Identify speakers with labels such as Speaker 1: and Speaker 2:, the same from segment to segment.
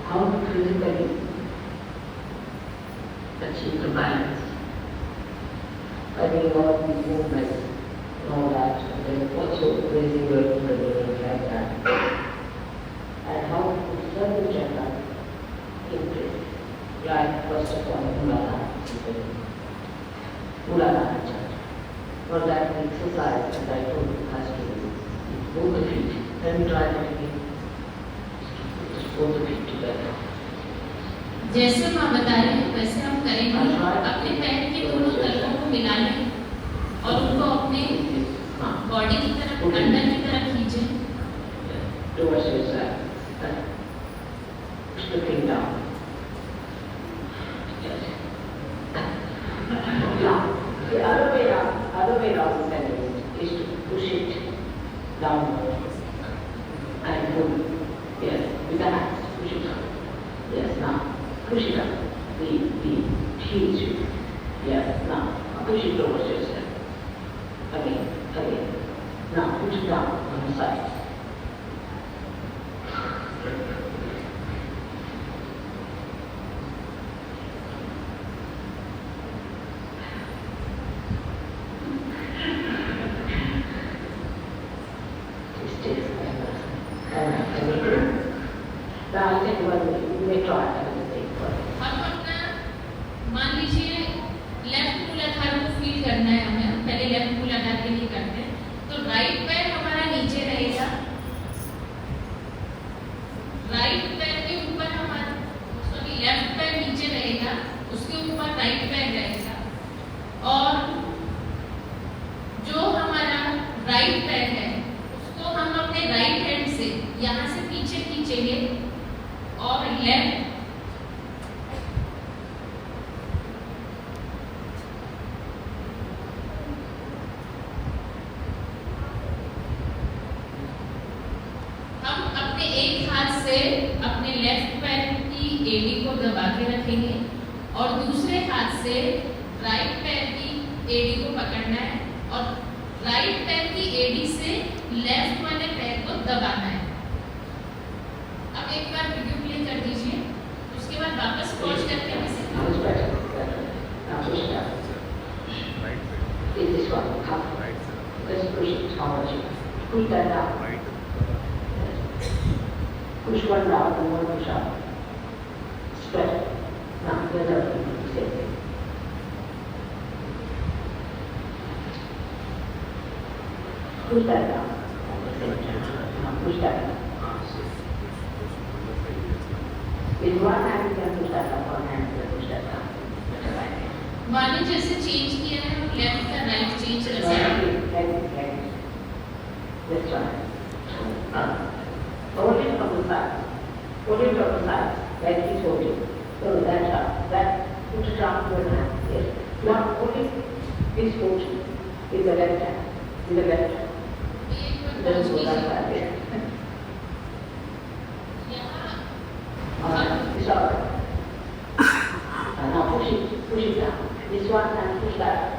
Speaker 1: how to physically achieve the balance. I think all these movements and all that, and then also raising your knees like that. And how to put certain chakra in place. Like first of all, Muladhara chakra. For that exercise, as I told you, has to be both the feet. Then try to begin. Just both the feet together.
Speaker 2: जैसे माँ बता रहे हैं वैसे हम करेंगे। अपने पैर के दोनों तलवों को मिला लें और उनको अपने बॉडी की तरफ अंदर की तरफ खींचें।
Speaker 1: Towards yourself. Push the thing down. Now, the other way around is to push it downward and pull. Yes, with the hands, push it down. Yes, now. Push it up, the heels you. Yes, now push it towards yourself. Again. Now push it down on the sides. Now I think you may try.
Speaker 2: मान लीजिए left मूलाधार को feel करना है हमें, पहले left मूलाधार के लिए करते हैं, तो राइट पैर हमारा नीचे रहेगा, राइट पैर के ऊपर हमारा लेफ्ट पैर नीचे रहेगा, उसके ऊपर राइट पैर रहेगा और जो हमारा राइट पैर है उसको हम अपने राइट हैंड से यहाँ से पीछे खींचेंगे और लेफ्ट अपने लेफ्ट पैर की एडी को दबा के रखेंगे और दूसरे हाथ से राइट पैर की एडी को पकड़ना है और राइट पैर की एडी से लेफ्ट वाले पैर को दबाना है। अब एक बार वीडियो प्ले कर दीजिए, उसके बाद वापस पॉज करके हमें
Speaker 1: push one down and one push up. Spread. Now, the other thing, same thing. Push that down at the same time. Now, push that down. With one hand, you can push that up, one hand, you can push that down. That's the right hand.
Speaker 2: माने जैसे change किया है और left का right change कर सकते हैं।
Speaker 1: That's right. Hold it from the side. Hold it from the side, like he's holding. So that's up. That put it down to your hand. Yes. Now only this foot in the left hand. In the left hand. Then go like that. Yes. It's all right. Now push it down. This one and push that up.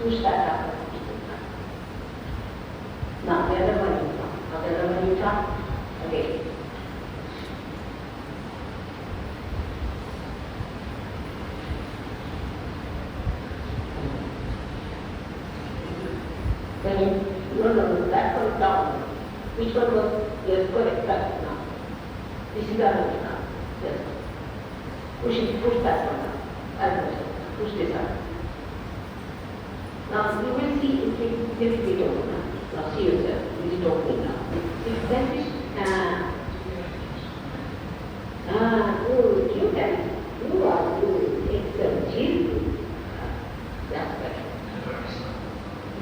Speaker 1: Push that up. Now the other one you come. Now the other one you come. Okay. Then no, that one down. Which one was? Yes, correct. That now. This is the other one now. Yes. Push that one now. And push this up. Now you will see if it open now. Now see yourself. Is it opening now? If that is good. You are doing excellent. That's better.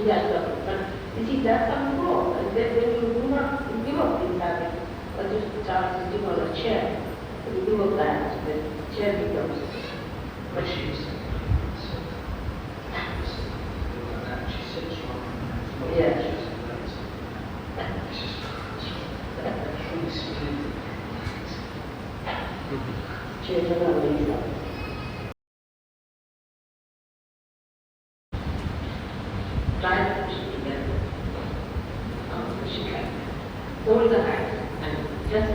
Speaker 1: That's better. You see, that's some growth. And then when you do not give up this habit, but you start sitting on a chair, you give up that, the chair becomes machines. Yes. Change another reason. Try to push it together. Push it like that. Hold the hand and just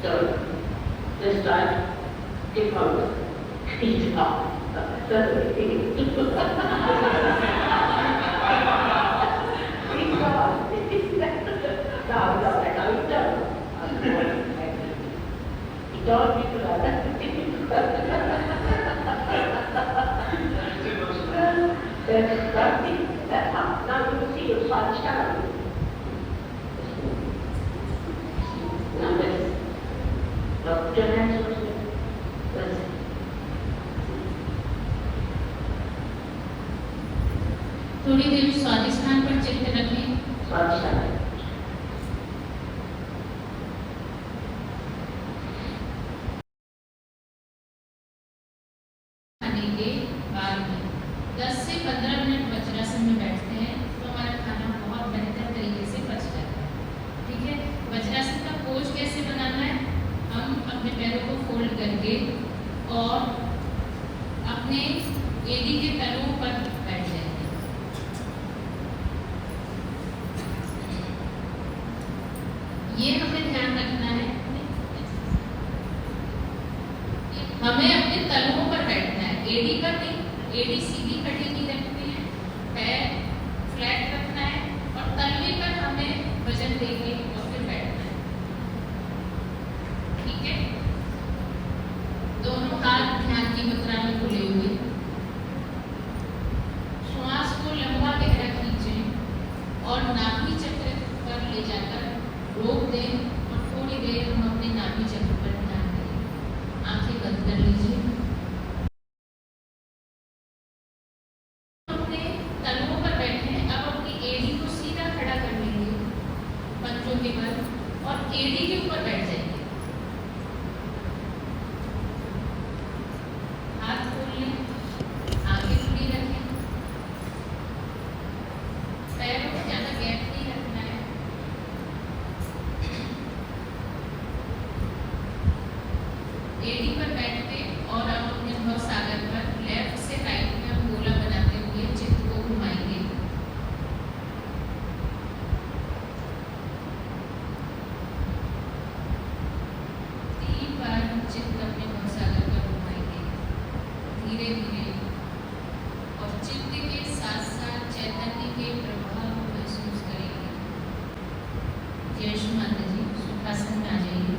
Speaker 1: turn. Just like if I was beat up. Don't people are that. Now you see your son shouting. Now let's put your hands on it.
Speaker 2: थोड़ी देर स्वादिष्ठान पर चित्त रखें।
Speaker 1: स्वादिष्ठान
Speaker 2: खाने के बाद 10 से 15 minute vajrasana में बैठते हैं तो हमारा खाना बहुत बेहतर तरीके से पच जाता है। ठीक है, वज्रासन का पोज कैसे बनाना है? हम अपने पैरों को फोल्ड करके और अपने एड़ी के तलुओं पर बैठ जाएंगे। ये हमें ध्यान रखना है, हमें अपने तलुओं पर बैठना है, एड़ी पर नहीं। एड़ी सीधी खड़ी नहीं रखनी है, पैर फ्लैट रखना है और तलवे पर हमें वजन देके और फिर बैठना है। ठीक है, दोनों हाथ ध्यान की मुद्रा में खुले हुए, श्वास को लंबा गहरा खींचें और नाभि चक्र पर ले जाकर रोक दें और थोड़ी देर हम अपने नाभि चक्र पर ध्यान दें। आंखें बंद कर लीजिए। अपने तलवों पर बैठे हैं, अब अपनी एड़ी को सीधा खड़ा कर लेंगे पंजों के बल और एड़ी के ऊपर बैठ जाएंगे। हाथ खोल लें, आगे खुली रखें, पैरों को ज्यादा गैप नहीं रखना है। एड़ी पर बैठ के और अब अपने भव सागर पर लेफ्ट से राइट में हम गोला बनाते हुए चित्त को घुमाएंगे। तीन बार चित्त अपने भव सागर पर घुमाएंगे धीरे धीरे और चित्त के साथ साथ चैतन्य के प्रभाव को महसूस करेंगे। जय श्री माता जी, सुखासन में आ जाइए।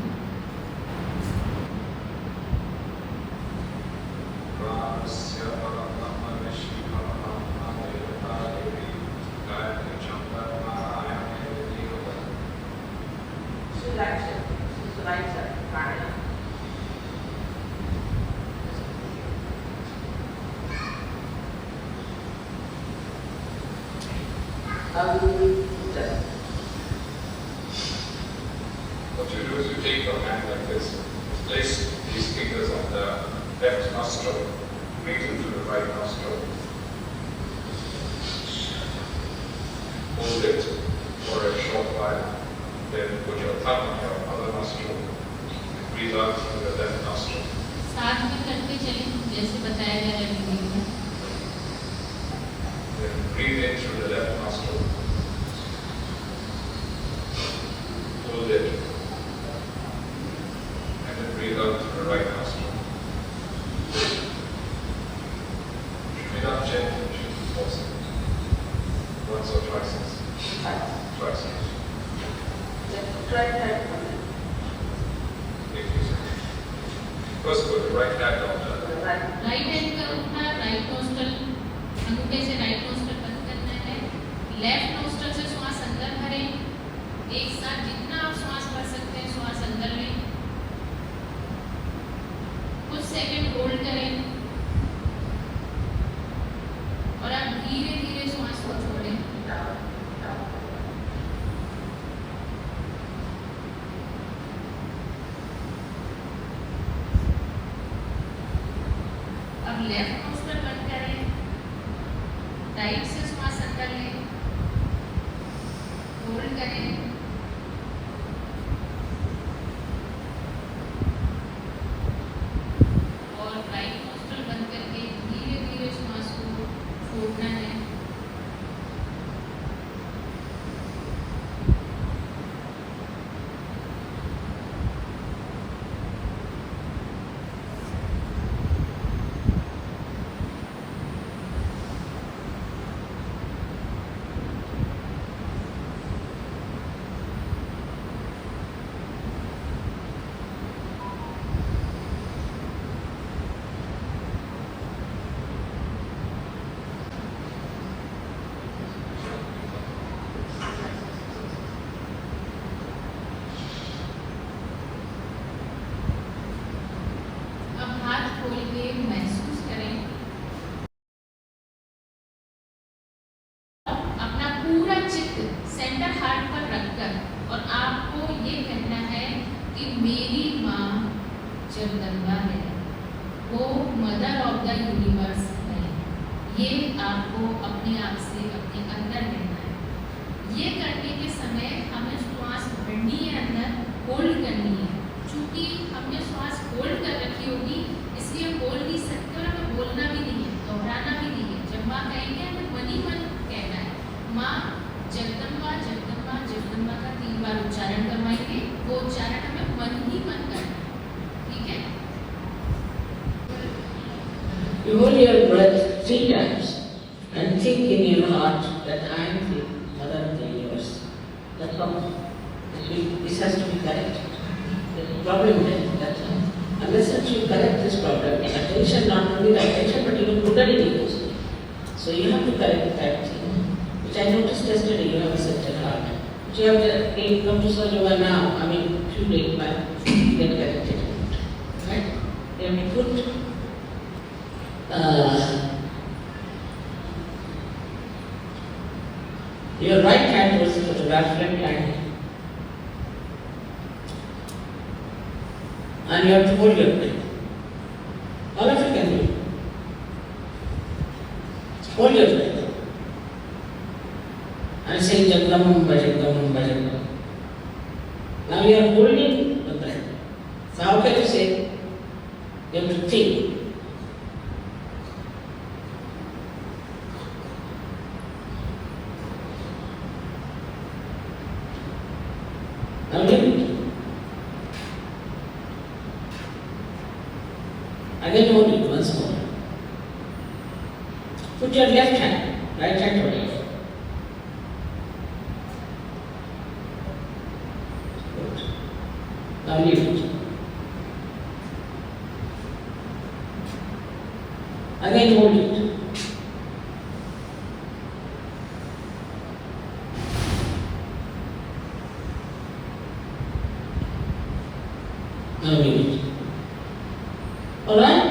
Speaker 3: What you do is you take your hand like this, place these fingers on the left nostril, breathe into the right nostril. Hold it for a short while, then put your thumb on your other nostril, breathe out through the left nostril.
Speaker 2: साथ में करते चलें जैसे बताया जा रहा है video में।
Speaker 3: Then breathe in through the left nostril. Hold it. And then breathe out through the right nostril. Breathe out gently, should be possible. Once or twice. Twice.
Speaker 1: Try that.
Speaker 3: First put the right hand on the
Speaker 2: right hand का उठना, right nostril अंगूठे से right nostril बंद करना है, left nostril से श्वास अंदर भरें। एक साथ जितना आप श्वास भर सकते हैं श्वास अंदर लें, कुछ सेकंड होल्ड करें और आप धीरे धीरे श्वास को छोड़ें। अब लेफ्ट नोस्ट्रल बंद करें, राइट से श्वास अंदर लें, होल्ड करें और राइट नोस्ट्रल बंद करके धीरे धीरे श्वास को छोड़ना है। खोल के महसूस करें। अपना पूरा चित्त सेंटर हार्ट पर रखकर और आपको ये कहना है कि मेरी माँ जगदम्बा है, वो मदर ऑफ द यूनिवर्स है। ये आपको अपने आप से अपने अंदर कहना है। ये करने के समय हमें श्वास भरनी है, अंदर होल्ड करनी है। चूँकि हमने श्वास होल्ड कर रखी होगी इसलिए बोल नहीं सकते और हमें बोलना भी नहीं है, दोहराना भी नहीं है। जब माँ कहेंगे हमें मन ही मन कहना है, माँ जगदम्बा जगदम्बा जगदम्बा का 3 बार उच्चारण करवाएंगे। वो उच्चारण हमें मन ही मन करना है, ठीक है?
Speaker 1: You hold your breath 3 times and think in your heart that I am the mother of the universe. That's all. This has to be corrected. There's a problem there, that's all. Unless you correct this problem, attention, not only the attention, but even Kundalini goes. So you have to correct that thing, which I noticed yesterday, you have a centered heart. Which you have to come to Sir Yoga now, I mean, few days back, get corrected. Right? You have to put your right hand was photographed left hand, and you have to hold your breath. All of you can do it. Hold your breath and say Jagdamba Jagdamba Jagdamba. Now you are holding the breath. So how can you say? You have to think. Now repeat. Again hold it once more. Put your left hand, right hand hold it. Good. Now leave it. Again hold it. Now leave it. Alright?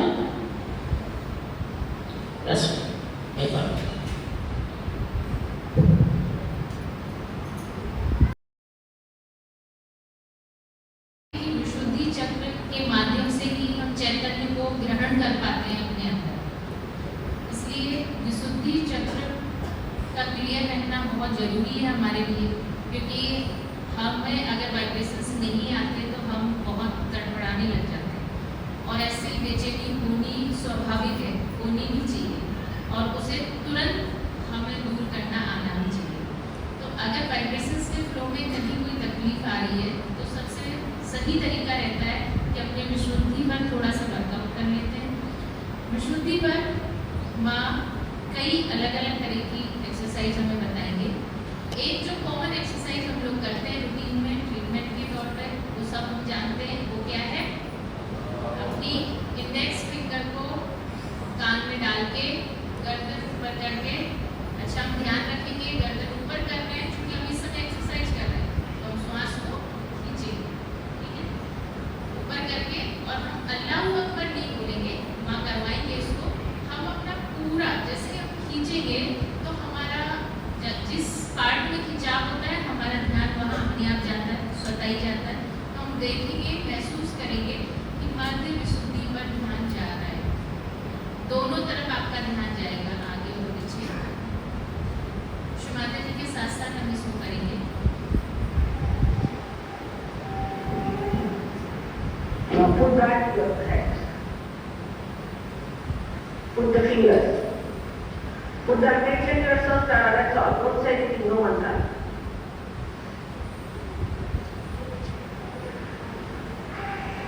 Speaker 1: That's my part.
Speaker 2: विशुद्धि चक्र के माध्यम से ही हम चैतन्य को ग्रहण कर पाते हैं अपने अंदर। इसलिए विशुद्धि चक्र का क्लियर रहना बहुत जरूरी है हमारे लिए, क्योंकि हमें अगर वाइब्रेशंस नहीं आते तो हम बहुत तड़फड़ाने लग जाते हैं और ऐसी बेचैनी होनी स्वाभाविक है, होनी भी चाहिए और उसे तुरंत हमें दूर करना आना भी चाहिए। तो अगर वाइब्रेशंस के फ्लो में कहीं कोई तकलीफ आ रही है तो सबसे सही तरीका रहता है कि अपने विशुद्धि पर थोड़ा सा वर्कआउट कर लेते हैं। विशुद्धि पर माँ कई अलग अलग तरह की एक्सरसाइज हमें बताएंगे। एक जो कॉमन एक्सरसाइज हम लोग करते हैं रूटीन में ट्रीटमेंट के तौर पर, वो सब हम जानते हैं। वो क्या है? अपनी इंडेक्स फिंगर को कान में डाल के गर्दन ऊपर करके, अच्छा हम ध्यान रखेंगे गर्दन ऊपर कर रहे हैं क्योंकि हम इस समय एक्सरसाइज कर रहे हैं, तो हम श्वास को खींचे, ठीक है, ऊपर करके, और हम अल्लाहू अकबर नहीं बोलेंगे, माँ करवाएंगे इसको। हम अपना पूरा जैसे हम खींचेंगे तो हमारा जिस पार्ट में खिंचाव होता है हमारा ध्यान वहाँ अपने आप जाता है, स्वतः ही जाता है। तो हम देखेंगे, महसूस करेंगे कि मध्य विशुद्धि पर ध्यान जा रहा है, दोनों तरफ आपका ध्यान जाएगा, आगे और पीछे। श्री माता जी के साथ साथ हम इसको करेंगे।
Speaker 1: Now put back your hands. Put the fingers. Put the attention yourself, that's all. Don't say anything, no one time.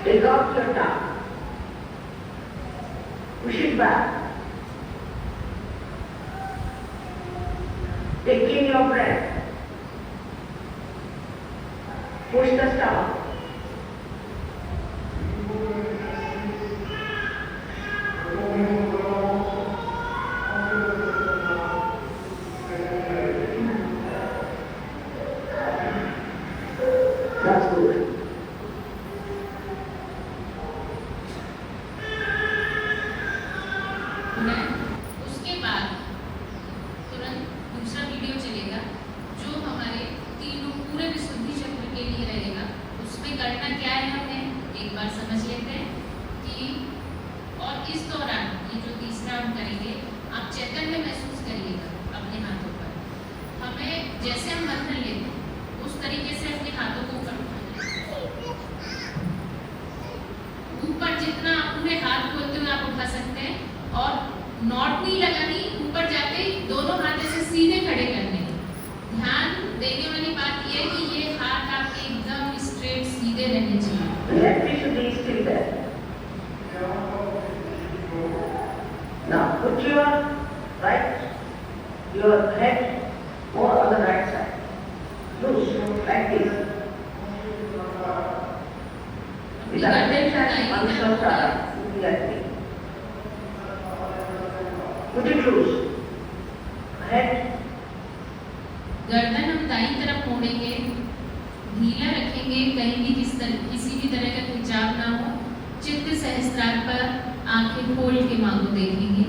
Speaker 1: Take out your tongue. Push it back. Take in your breath. Push the stomach. That's good.
Speaker 2: है। उसके बाद तुरंत दूसरा video चलेगा जो हमारे तीनों पूरे विशुद्धि चक्र के लिए रहेगा। उसमें करना क्या है हमें एक बार समझ लेते हैं कि, और इस दौरान ये जो तीसरा हम करेंगे, आप चैतन्य महसूस करिएगा अपने हाथों पर। हमें जैसे हम मंथन लेते हैं उस तरीके से अपने हाथों को ऊपर ऊपर जितना आप पूरे हाथ खोलते हुए आप उठा सकते हैं, और नॉट नहीं लगानी, ऊपर जाते ही दोनों हाथ ऐसे सीधे खड़े करने। ध्यान देने वाली बात यह है कि ये हाथ आपके एकदम स्ट्रेट सीधे रहने चाहिए।
Speaker 1: Let me should be still there. Now put your head more on the right side. Loose, like this. With the attention on Shastara, looking at me. Put it loose. Head.
Speaker 2: गर्दन हम दाईं तरफ मोड़ेंगे, ढीला रखेंगे, कहीं भी किसी भी तरह का खिंचाव ना हो। चित्त सहस्त्रार पर आंखें खोल के मां को देखेंगे।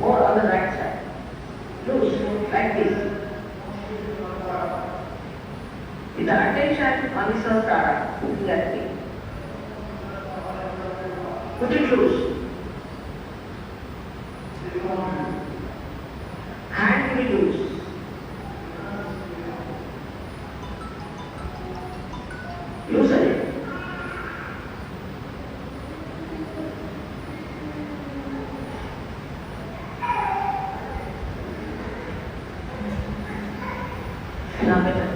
Speaker 1: More on the right side. Loose, like this. With the attention on the Shastara, looking at me. Put it loose. Hand will be loose. Loosen it. Now better.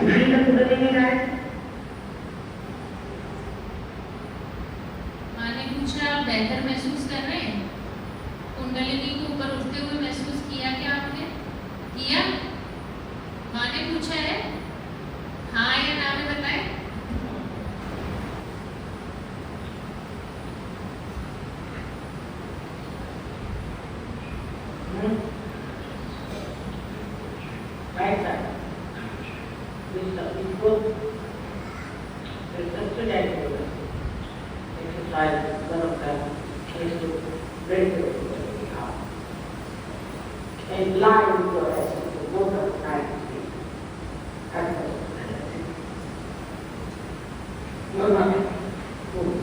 Speaker 1: Feel the Kundalini rise.
Speaker 2: माने पूछा आप बेहतर महसूस कर रहे हैं? कुंडलिनी को ऊपर उठते हुए महसूस किया क्या आपने? किया? माने पूछा है हाँ या ना में बताएं।
Speaker 1: Right side. With the equal, with the student exercise, one of them is to break the heart. And line with your essence, the both of right feet. And no, nothing. Move.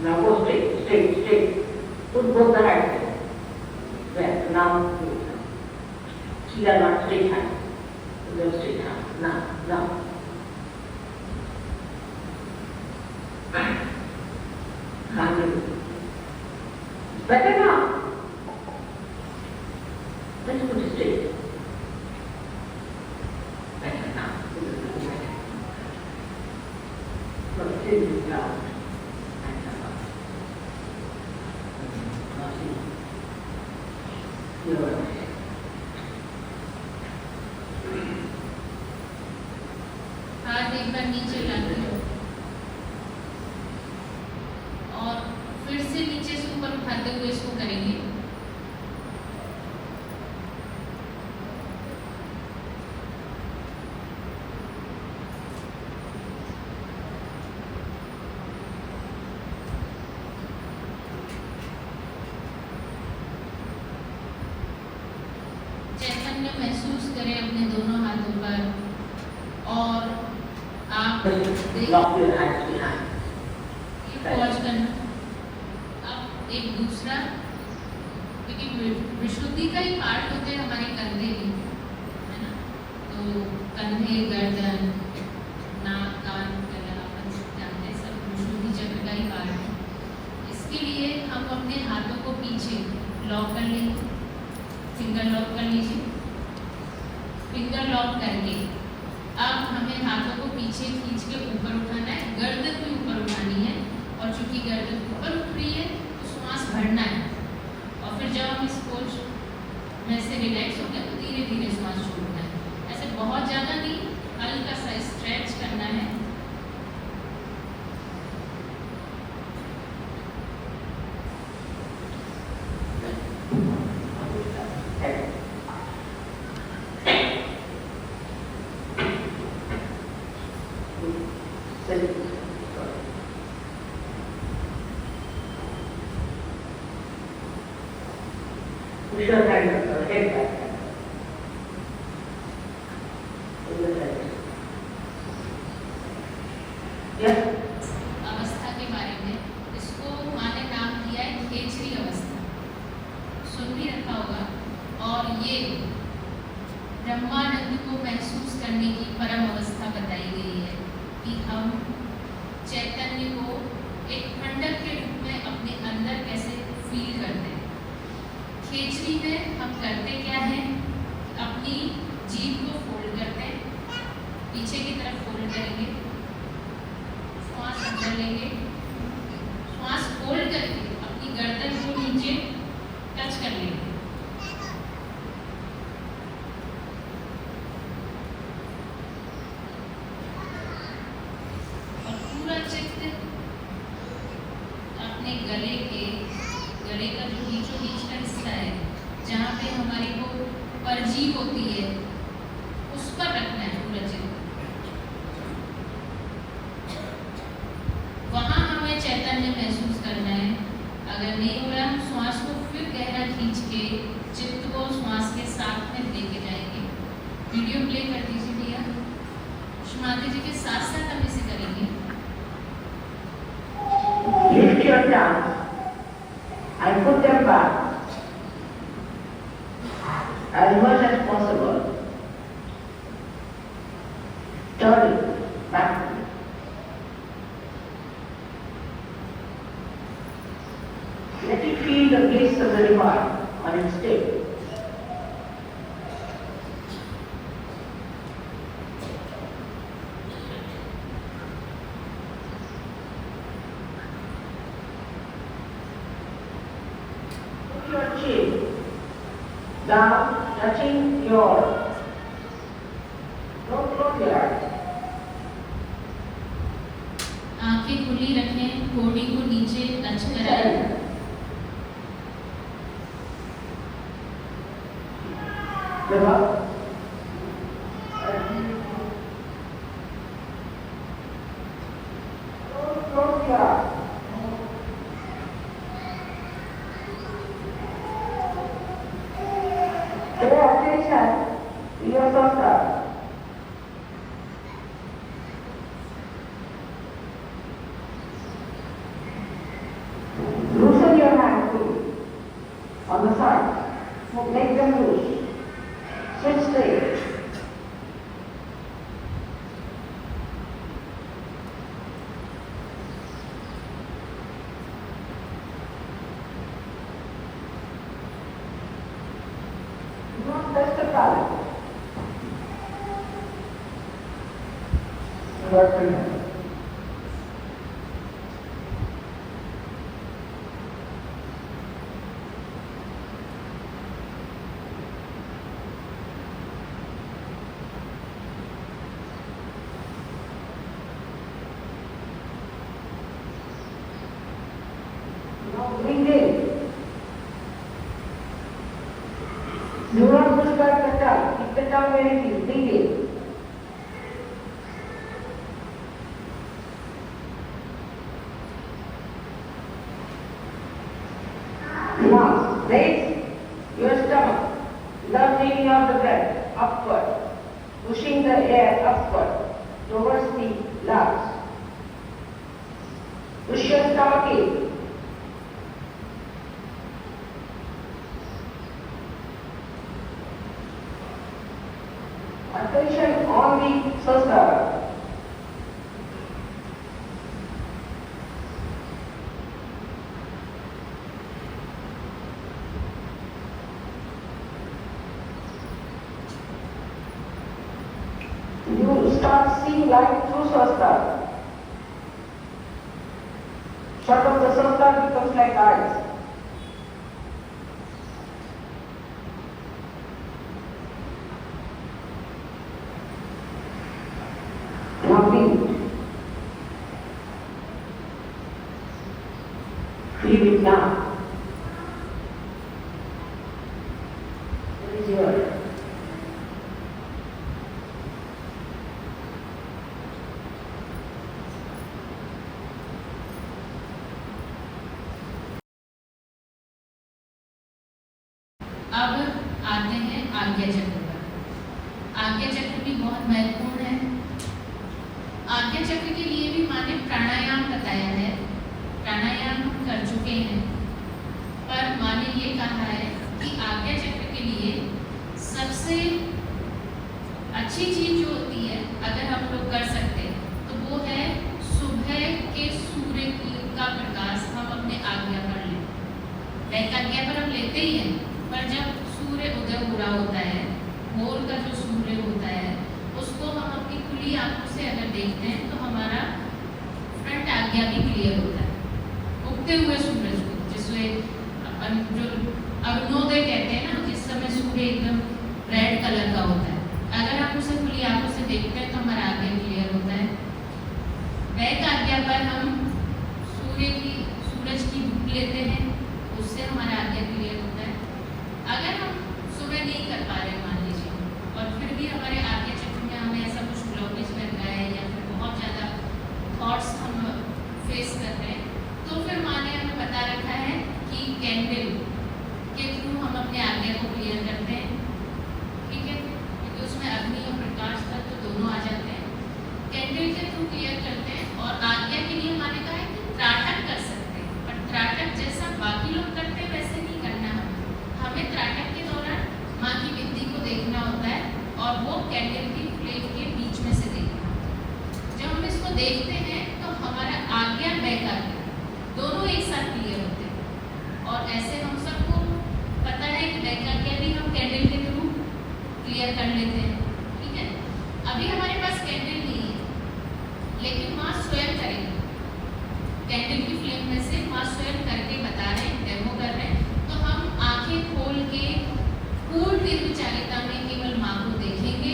Speaker 1: Now go straight, straight, straight. Put both the hands there. There, now do it. See that one straight hand. Put them straight hand. Now. Can't do it. It's better now. Let's put it straight. Better now. But still it's down.
Speaker 2: हाथ एक बार नीचे लाते हो और फिर से नीचे से ऊपर उठाते हुए इसको करेंगे। चैतन्य महसूस करें अपने दोनों हाथों पर, और आप
Speaker 1: Lock your hands behind.
Speaker 2: ये पॉज करना। अब एक दूसरा, क्योंकि विशुद्धि का ही पार्ट होते हैं हमारे कंधे भी, है ना? तो कंधे, गर्दन, नाक, कान, गला, अपन जानते हैं सब विशुद्धि चक्र का ही पार्ट है। इसके लिए हम अपने हाथों को पीछे लॉक कर लेंगे। फिंगर लॉक कर लीजिए। फिंगर लॉक करके अब हमें हाथों को पीछे खींच के ऊपर उठाना है, गर्दन भी ऊपर उठानी है, और चूंकि गर्दन ऊपर उठ रही है तो श्वास भरना है। और फिर जब हम इस पोज में से रिलैक्स हो गए तो धीरे धीरे श्वास छोड़ना है। ऐसे बहुत ज़्यादा नहीं, हल्का सा स्ट्रेच करना है।
Speaker 1: Push your hand up, head back. Yes?
Speaker 2: अवस्था के बारे में, इसको माँ ने नाम दिया है खेचरी अवस्था। सुन भी रखा होगा। और ये ब्रह्मानंद को महसूस करने की परम अवस्था बताई गई है कि हम चैतन्य को एक खंडक के रूप में अपने अंदर कैसे फील करते हैं। खेचरी में हम करते क्या है, अपनी जीभ को फोल्ड करते हैं, पीछे की तरफ फोल्ड करेंगे, श्वास अंदर लेंगे, श्वास फोल्ड करके अपनी गर्दन को नीचे टच कर लेंगे। और पूरा चित्त अपने गले का जो बीचों बीच का हिस्सा है, जहाँ पे हमारी वो परजीव होती है, उस पर रखना है पूरा चित्त। वहाँ हमें चैतन्य महसूस करना है। अगर नहीं हो रहा, हम श्वास को फिर गहरा खींच के चित्त को श्वास के साथ में लेके जाएंगे। वीडियो प्ले कर दीजिए भैया। माता जी के साथ साथ हम इसे करेंगे।
Speaker 1: Lift your thumbs and put them back as much as possible. Turn it back. Let it feel the bliss of the divine on its tip. Put your chin down, touching your. Don't close your eyes.
Speaker 2: आंखें खुली रखें, घोड़ी को नीचे touch कराएं।
Speaker 1: Pay attention to your sastra. Loosen your hands on the side. Make them loose. Sit straight. Don't touch the palate. Now breathe in. Do not push back the tongue. Keep the tongue where it is. Breathe in. Now, raise your stomach without taking out the breath upward, pushing the air upward towards the lungs. Push your stomach in. Attention on the sastra. You start seeing light through sastra. Shut of the sastra becomes like eyes. Now breathe. Feel it now. What is yours?
Speaker 2: आते हैं आज्ञा चक्र पर। आज्ञा चक्र भी बहुत महत्वपूर्ण है। आज्ञा चक्र के लिए भी माने प्राणायाम बताया है, प्राणायाम हम कर चुके हैं, पर माने ये कहा है कि आज्ञा चक्र के लिए सबसे अच्छी चीज जो होती है अगर हम लोग कर सकते हैं तो वो है सुबह के सूर्य का प्रकाश हम अपने आज्ञा पर लें। वैक आज्ञा पर हम लेते ही हैं, पर जब सूर्य उदय हो रहा होता है, भोर का जो सूर्य होता है उसको हम अपनी खुली आंखों से अगर देखते हैं तो हमारा फ्रंट आज्ञा भी क्लियर होता है। उगते हुए सूरज को जिसमें अपन जो अरुणोदय कहते हैं ना, जिस समय सूर्य एकदम रेड कलर का होता है, अगर हम उसे खुली आंखों से देखते हैं तो हमारा आज्ञा क्लियर होता है। वैक आज्ञा पर हम सूरज की धूप लेते हैं, उससे हमारा आज्ञा क्लियर होता है। अगर हम सुबह नहीं कर पा रहे मान लीजिए, और फिर भी हमारे आज्ञा चक्र में हमें ऐसा कुछ ब्लॉकेज लग रहा है या फिर बहुत ज़्यादा थॉट्स हम फेस कर रहे हैं, तो फिर माने हमें बता रखा है कि कैंडल के थ्रू हम अपने आज्ञा को क्लियर करते हैं। ठीक है, क्योंकि उसमें अग्नि और प्रकाश तत्व दोनों आ जाते हैं। कैंडल के थ्रू क्लियर करते हैं। और आज्ञा के लिए माने कहा है कि त्राटक कर सकते हैं, पर त्राटक जैसा बाकी लोग करते हैं वैसे नहीं करना। हमें त्राटक के दौरान माँ की विद्धि को देखना होता है और वो कैंडल की फ्लेम के बीच में से देखना होता है। जब हम इसको देखते हैं तो हमारा आज्ञा वैक आज्ञा दोनों एक साथ क्लियर होते हैं। और ऐसे हम सबको पता है कि वैक आज्ञा भी हम कैंडल के थ्रू क्लियर कर लेते हैं। ठीक है, अभी हमारे पास कैंडल नहीं है, लेकिन माँ स्वयं करेंगे। कैंडल की फ्लेम में से माँ स्वयं करके बता रहे हैं, डेमो कर रहे हैं। तो हम आंखें खोल के पूर्ण निर्विचारिता में केवल माँ को देखेंगे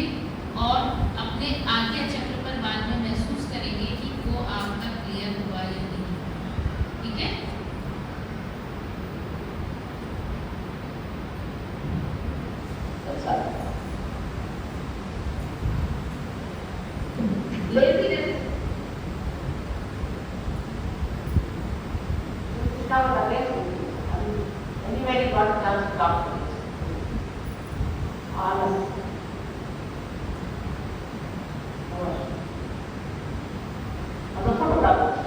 Speaker 2: और अपने आज्ञा चक्र पर बाद में महसूस करेंगे कि वो आपका क्लियर हुआ या नहीं। ठीक है,
Speaker 1: laziness is now the next thing. Anybody got a chance to talk to me? Honest. I'm a photographer.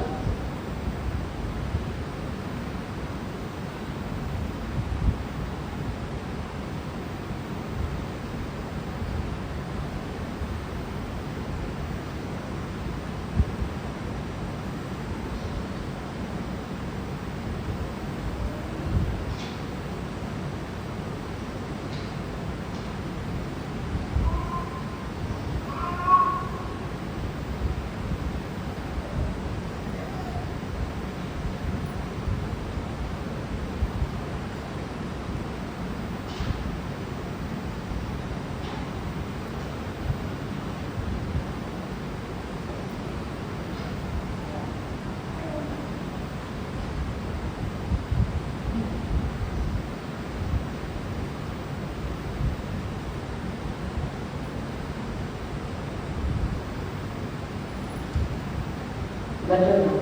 Speaker 1: Better now.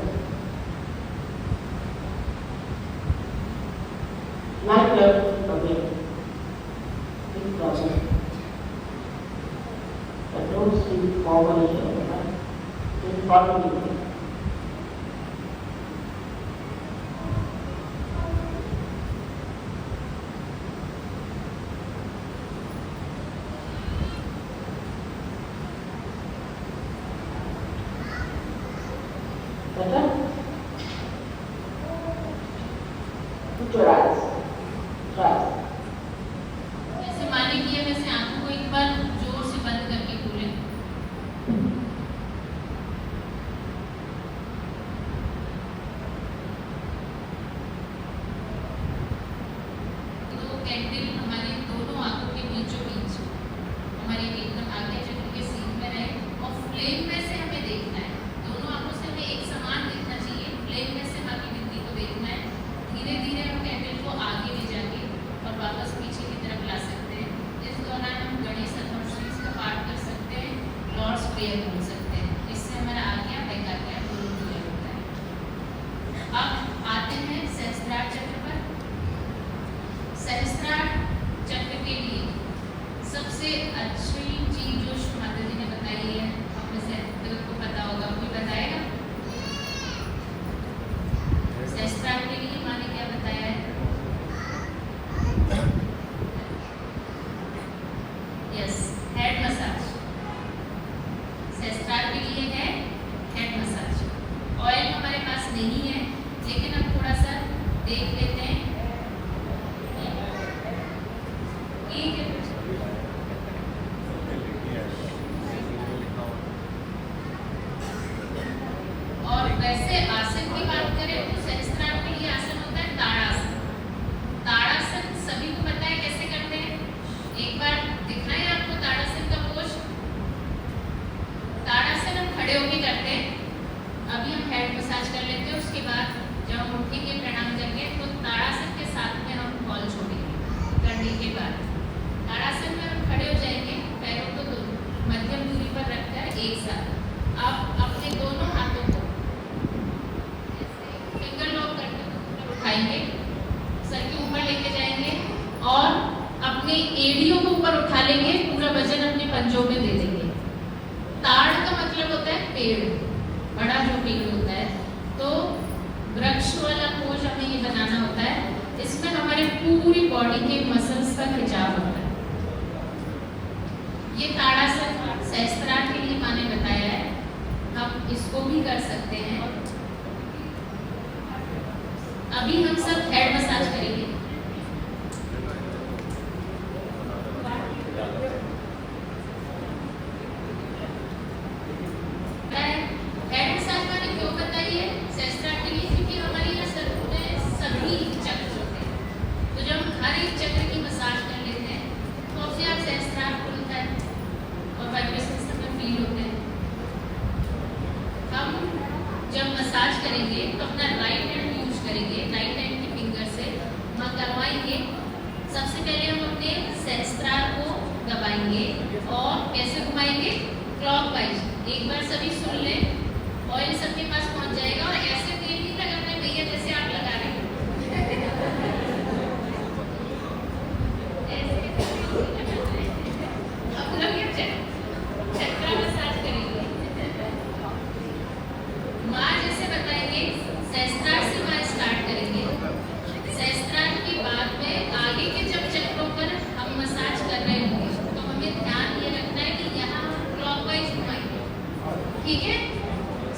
Speaker 1: My love for me, big problem. But don't sleep forward here, right? Just follow me. Better? Put your eyes. Try.
Speaker 2: जैसे माने कि वैसे आंखों को एक बार जोर से बंद करके खोलें। तो कैंडल हमारे दोनों आंखों के बीचों बीच हमारे एकदम आज्ञा चक्र के सीध में रहे और फ्लेम में से हमें देखना है। दोनों आंखों से हमें एक समान देखना चाहिए। फ्लेम में से माँ की विद्धि को देखना है। धीरे धीरे हम कैंडल को आगे ले जाके और वापस पीछे की तरफ ला सकते हैं। इस दौरान हम गणेश अथर्वशीष का पाठ कर सकते हैं, लॉर्ड्स प्रेयर बोल सकते हैं। इससे हमारा आज्ञा वैक आज्ञा दोनों क्लियर होता है। अब आते हैं सहस्त्रार चक्र पर। सहस्त्रार नहीं है, लेकिन हम थोड़ा सा देख लेते हैं। ठीक है, और वैसे आसन की बात करें तो सहस्त्रार में ये आसन होता है ताड़ासन। ताड़ासन सभी को पता है कैसे करते हैं, एक बार दिखना है आपको ताड़ासन का पोज। ताड़ासन हम खड़े होकर करते हैं, अभी हम हेड मसाज कर लेते हैं, उसके बाद जब हम उठेंगे प्रणाम करके तो ताड़ासन के साथ में हम बॉल छोड़ेंगे। करने के बाद ताड़ासन में हम खड़े हो जाएंगे, पैरों को मध्यम दूरी पर रखकर एक साथ आप अपने दोनों हाथों को फिंगर लॉक करके उठाएंगे, सर के ऊपर लेके जाएंगे और अपने एड़ियों को ऊपर उठा लेंगे, पूरा वजन अपने पंजों में दे देंगे। ताड़ का मतलब होता है पेड़, बड़ा जो पेड़ होता है, तो वृक्ष वाला पोज हमें ये बनाना होता है। इसमें हमारे पूरी बॉडी के मसल्स का खिंचाव होता है। ये ताड़ासन सहस्त्रार के लिए मैंने बताया है, हम इसको भी कर सकते हैं। अभी हम सब हेड मसाज करेंगे। हेड मसाज मैंने क्यों बताई है सहस्त्रार के लिए, क्योंकि हमारे यहाँ सर में सभी चक्र होते हैं, तो जब हम हर एक चक्र की मसाज कर लेते हैं तो अपने आप सहस्त्रार खुलता है और वाइब्रेशंस में फील होते हैं। हम जब मसाज करेंगे तो अपना राइट हैंड यूज करेंगे, राइट हैंड की फिंगर से वहाँ करवाएंगे। सबसे पहले हम अपने सहस्त्रार को दबाएंगे और कैसे घुमाएंगे, क्लॉकवाइज। एक बार सभी सुन लें, ऑयल सबके पास पहुंच जाएगा और ऐसे तेल नहीं लगाना है भैया जैसे आप लगा रहे हैं। अब लोग ये चक्रा मसाज करेंगे। माँ जैसे बताएंगे, सहस्त्रार से माँ स्टार्ट करेंगे। सहस्त्रार के बाद में आगे के जब चक्रों पर हम मसाज कर रहे होंगे तो हमें ध्यान ये रखना है कि यहाँ हम क्लॉकवाइज घुमाएंगे। ठीक है,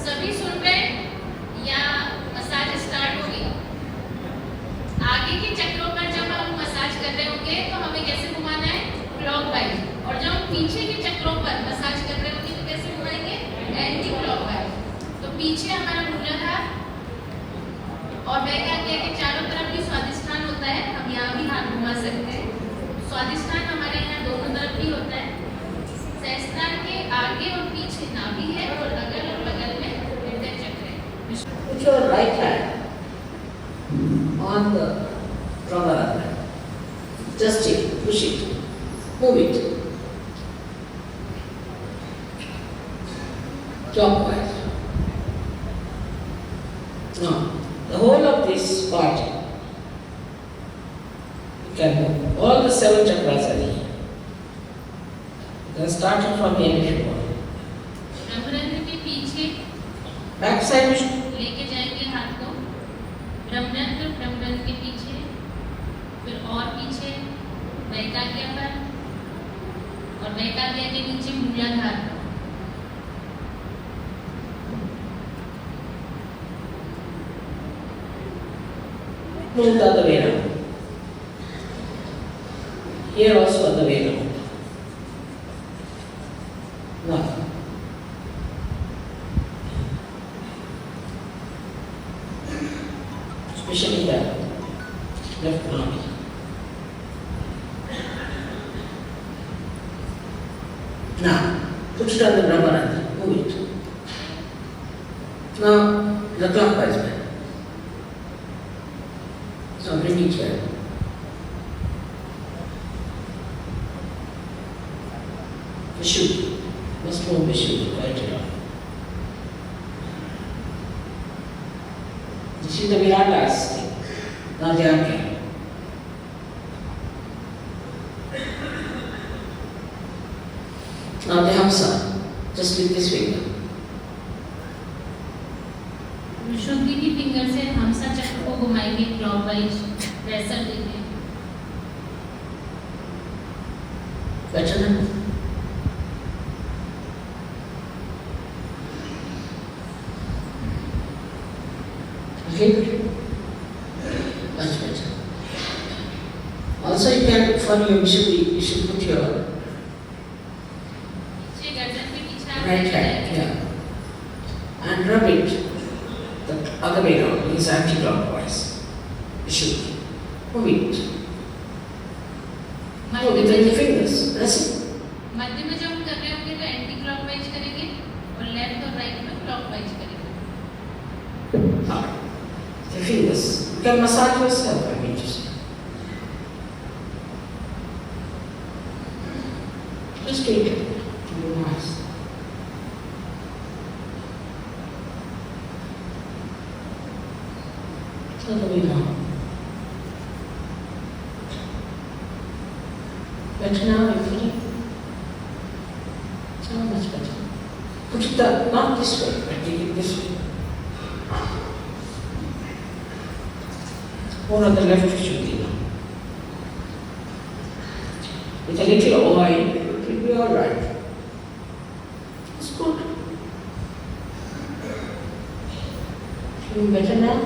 Speaker 2: सभी सुन रहे हैं या मसाज स्टार्ट हो गई? आगे के चक्रों पर जब हम मसाज कर रहे होंगे तो हमें कैसे घुमाना है, क्लॉकवाइज। और जब हम पीछे के चक्रों पर मसाज कर रहे होंगे तो कैसे घुमाएंगे, एंटी क्लॉकवाइज। तो पीछे हमारा मूलाधार और वैकाग्य के चारों तरफ भी स्वादिष्ठान होता है, हम यहाँ भी हाथ घुमा सकते हैं। स्वादिष्ठान हमारे यहाँ दोनों तरफ भी होता है। सहस्त्रार के आगे और पीछे नाभि है और अगल और बगल में हृदय चक्र है।
Speaker 1: Put your right hand on the Brahmarandha. Just it, push it, move it. Clockwise. Now, the whole of this part, you can move. All the 7 chakras are here. Then starting from here, if you want.
Speaker 2: ब्रह्मरंध्र के पीछे
Speaker 1: Back side, you should.
Speaker 2: लेके जाएंगे हाथ को, ब्रह्मरंध्र के पीछे, फिर और पीछे वैकाग्य पर और वैकाग्य के नीचे मूलाधार पर।
Speaker 1: Move the other way around. Here also other way around. Now, especially the left arm. Now, put it on the Brahmarandha, move it. Now, the clockwise way. So bring it here. Vishuddhi. Must move Vishuddhi, right it off. This is the Viratas thing. Now they are here. Now the Hamsa. Just with this finger.
Speaker 2: विशुद्धि की finger से हमसा चक्र को घुमाएंगे clockwise, pressure देंगे।
Speaker 1: Better now?
Speaker 4: Okay? Much better. Also you can, for you should put your
Speaker 2: नीचे गर्दन के पीछे आप
Speaker 4: right
Speaker 2: लेके
Speaker 4: hand,
Speaker 2: जाएंगे।
Speaker 4: yeah. And rub it the other way around, means anti-clockwise. You should move it. Move it with your fingers, press it.
Speaker 2: मध्य में जब हम कर रहे होंगे तो एंटी क्लॉकवाइज करेंगे और लेफ्ट और राइट में क्लॉकवाइज करेंगे।
Speaker 4: Ah, your fingers. You can massage yourself, I mean to say. Just take it. Very nice. Totally now. Better now, you feel it? So much better. Put it up, not this way, but take it this way. Or on the left should be now. With a little oil, it will be all right. It's good. Feeling better now?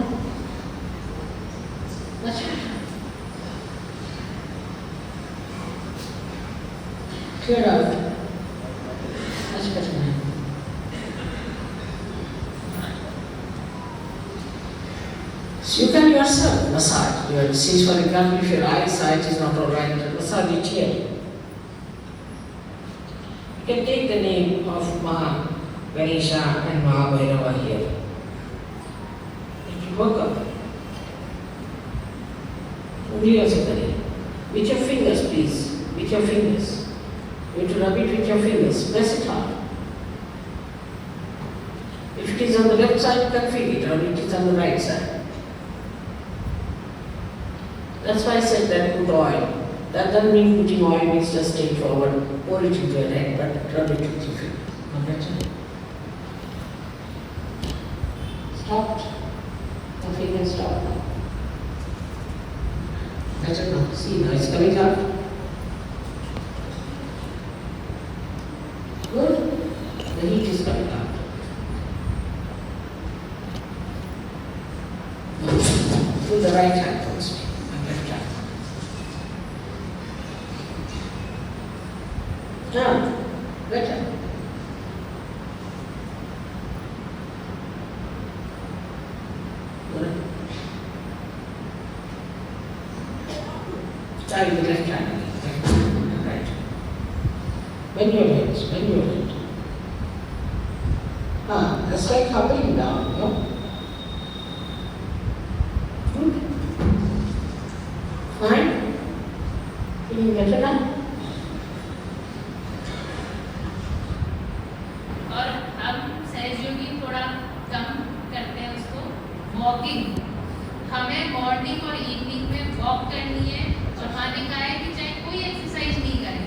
Speaker 4: Much better. Clear out. Much better now. So you can yourself massage. Since for example, if your eyesight is not all right, massage it here. You can take the name of Ma Ganesha and Ma Bhairava here. It will work out. Only also kare. With your fingers, please. With your fingers. You have to rub it with your fingers. Press it hard. If it is on the left side, you can feel it, or it is on the right side. That's why I said that put oil. That doesn't mean putting oil means just take forward, pour it into your head, but rub it with your finger. Stopped. The finger stopped now. Better now. See, now it's coming out. Good. The heat is coming out. With the right hand first. Now, better. Good. Try with the left hand. Right. Bend your hands, bend your head. That's like hovering down, no? Good. Fine. Feeling better now?
Speaker 2: और हम सहयोगी थोड़ा कम करते हैं उसको walking. हमें morning और evening में वॉक करनी है और माने कहा है कि चाहे कोई एक्सरसाइज नहीं करें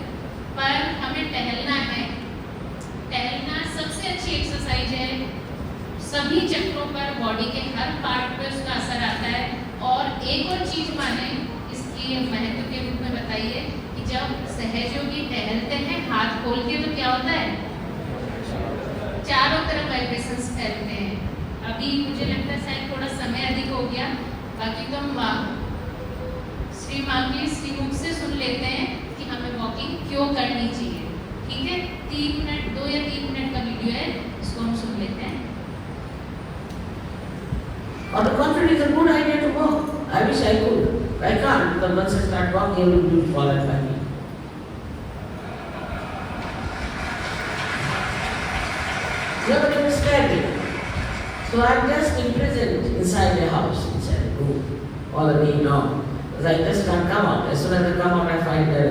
Speaker 2: पर हमें टहलना है। टहलना सबसे अच्छी एक्सरसाइज है। सभी चक्रों पर बॉडी के हर पार्ट पे उसका असर आता है। और एक और चीज माने इसकी महत्व के रूप में बताइए कि जब सहयोगी टहलते हैं हाथ खोल के तो क्या होता है, चारों तरफ वाइब्रेशंस फैलते हैं। अभी मुझे लगता है शायद थोड़ा समय अधिक हो गया, बाकी तो हम श्री माँ के श्रीमुख से सुन लेते हैं कि हमें वॉकिंग क्यों करनी चाहिए। ठीक है, 3 मिनट 2 या 3 मिनट का वीडियो है, इसको हम सुन लेते हैं।
Speaker 4: On the contrary, it's a good idea to walk. I wish I could. I can't, because once I start walking, everybody will fall at my feet. Nobody will stare me. So I'm just imprisoned inside the house, inside the room, all the day long. Because I just can't come out. As soon as I come out, I find a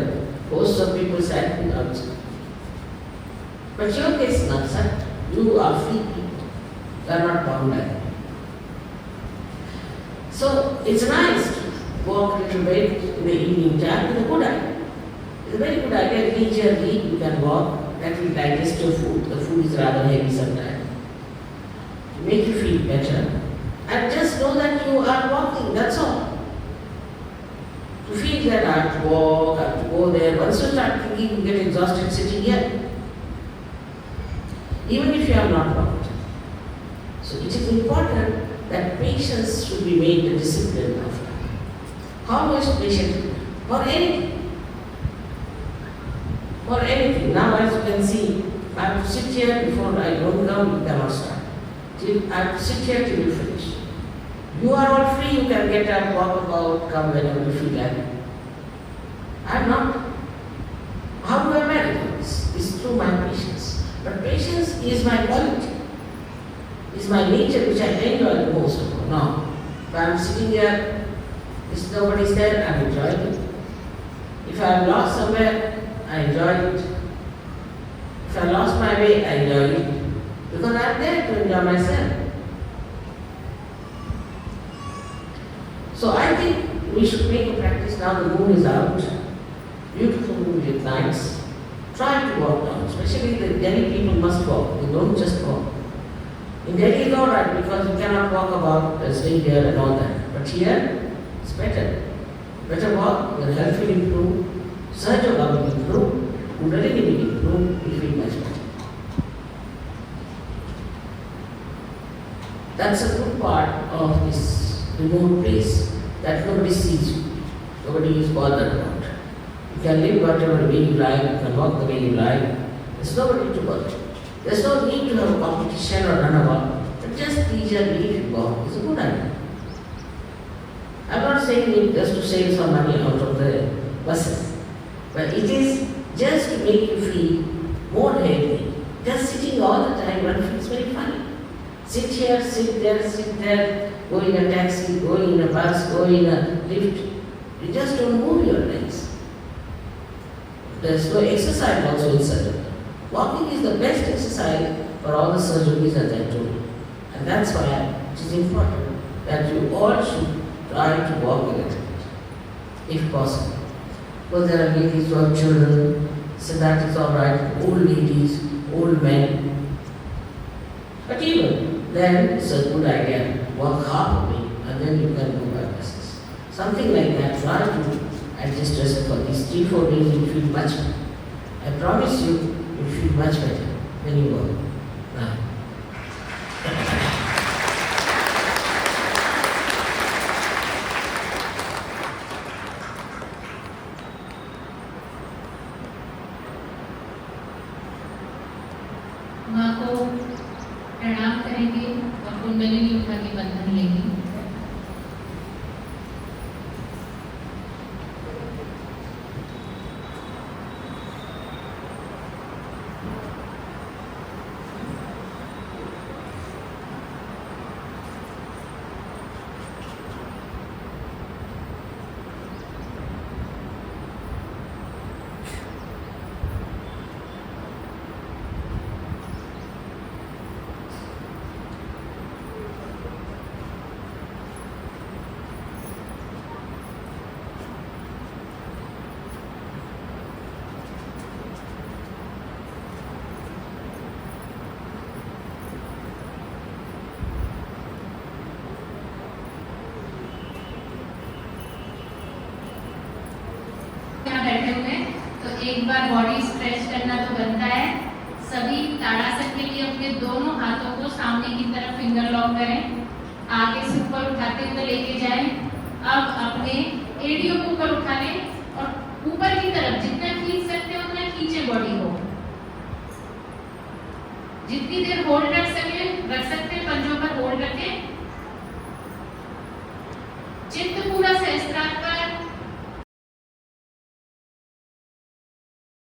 Speaker 4: host of people standing outside. But your case is not such. You are free people. You are not bound by them. So it's nice to walk a little bit in the evening time. It's a good idea. It's a very good idea. Leisurely you can walk. That will digest your food. The food is rather heavy sometimes. To make you feel better. And just know that you are walking, that's all. To feel that I have to walk, I have to go there. Once you start thinking, you get exhausted sitting here. Even if you have not walked. So it is important that make patients should be made a discipline of how much patient for anything. For anything. Now as you can see, I have to sit here before I don't come, you cannot start. I have to sit here till you finish. You are all free, you can get up, walk about, come whenever you feel like. I am not. How do I manage this? It's through my patience. But patience is my quality. It's my nature which I enjoy the most of all. Now, if I am sitting here, if nobody's there, I am enjoying it. If I am lost somewhere, I enjoy it. If I lost my way, I enjoy it. Because I am there to enjoy myself. So I think we should make a practice now. The moon is out. Beautiful moonlit nights. Try to walk down. Especially the Delhi people must walk. They don't just walk. In Delhi it's alright because you cannot walk about, stay here and all that. But here, it's better. Better walk, your health will improve, surge of love will improve, Kundalini will improve, you feel much better. That's a good part of this remote place that nobody sees you, nobody is bothered about. You can live whatever way you like, you can walk the way you like, there's nobody to bother. There's no need to have a competition or run about, but just leisurely if you walk is a good idea. I'm not saying it just to save some money out of the buses, but it is just to make you feel more healthy. Just sitting all the time, one feels very funny. Sit here, sit there, go in a taxi, go in a bus, go in a lift. You just don't move your legs. There's no exercise also in surgery. Walking is the best exercise for all the surgeries as I told you. And that's why it is important that you all should try to walk a little bit, if possible. Because there are ladies who have children, so that is alright, old ladies, old men. But even then it's a good idea. Walk half a way and then you can go by buses. Something like that, try to adjust yourself for these 3-4 days, you will feel much better. I promise you, you will feel much better when you go. Now.
Speaker 2: माँ को प्रणाम करेंगे और कुंडलिनी उठा के बंधन लेंगे। बैठे हुए तो एक बार बॉडी स्ट्रेच करना तो बनता है। सभी ताड़ासन के लिए अपने दोनों हाथों को सामने की तरफ फिंगर लॉक करें, आगे से ऊपर उठाते हुए लेके जाएं। अब अपने एड़ियों को ऊपर उठा लें और ऊपर की तरफ जितना खींच सकते हो उतना खींचे बॉडी को। जितनी देर होल्ड रख सकते हैं पंजों पर होल्ड रखें।